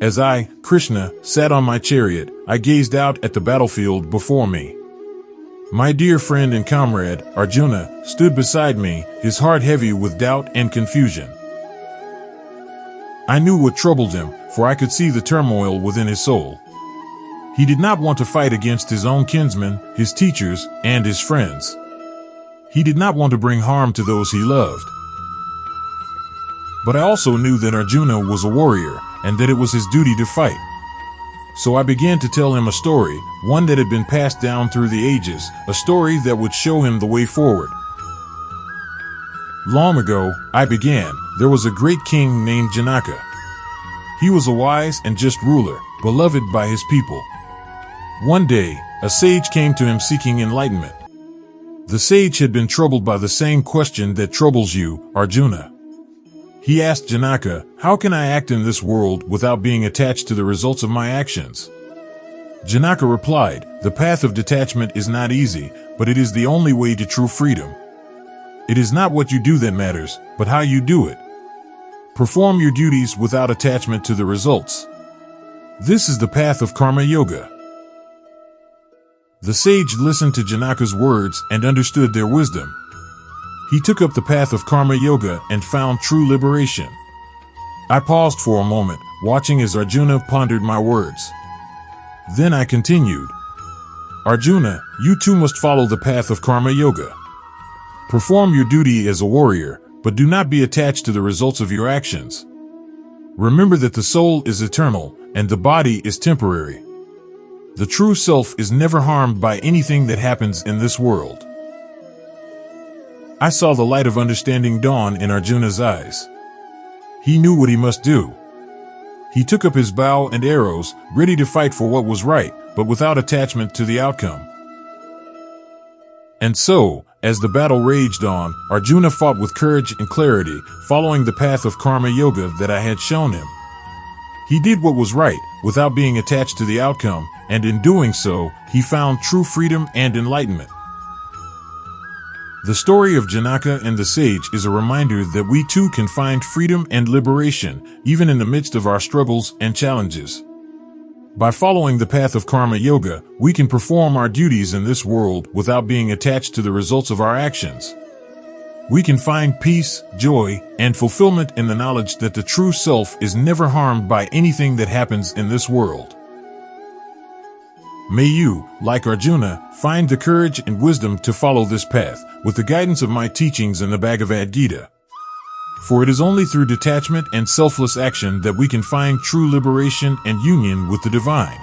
As I, Krishna, sat on my chariot, I gazed out at the battlefield before me. My dear friend and comrade, Arjuna, stood beside me, his heart heavy with doubt and confusion. I knew what troubled him, for I could see the turmoil within his soul. He did not want to fight against his own kinsmen, his teachers, and his friends. He did not want to bring harm to those he loved. But I also knew that Arjuna was a warrior, and that it was his duty to fight. So I began to tell him a story, one that had been passed down through the ages, a story that would show him the way forward. Long ago, I began, there was a great king named Janaka. He was a wise and just ruler, beloved by his people. One day, a sage came to him seeking enlightenment. The sage had been troubled by the same question that troubles you, Arjuna. He asked Janaka, "How can I act in this world without being attached to the results of my actions?" Janaka replied, "The path of detachment is not easy, but it is the only way to true freedom. It is not what you do that matters, but how you do it. Perform your duties without attachment to the results. This is the path of karma yoga." The sage listened to Janaka's words and understood their wisdom. He took up the path of karma yoga and found true liberation. I paused for a moment, watching as Arjuna pondered my words. Then I continued. "Arjuna, you too must follow the path of karma yoga. Perform your duty as a warrior, but do not be attached to the results of your actions. Remember that the soul is eternal, and the body is temporary. The true self is never harmed by anything that happens in this world." I saw the light of understanding dawn in Arjuna's eyes. He knew what he must do. He took up his bow and arrows, ready to fight for what was right, but without attachment to the outcome. And so, as the battle raged on, Arjuna fought with courage and clarity, following the path of karma yoga that I had shown him. He did what was right, without being attached to the outcome, and in doing so, he found true freedom and enlightenment. The story of Janaka and the sage is a reminder that we too can find freedom and liberation, even in the midst of our struggles and challenges. By following the path of karma yoga, we can perform our duties in this world without being attached to the results of our actions. We can find peace, joy, and fulfillment in the knowledge that the true self is never harmed by anything that happens in this world. May you, like Arjuna, find the courage and wisdom to follow this path, with the guidance of my teachings in the Bhagavad Gita. For it is only through detachment and selfless action that we can find true liberation and union with the divine.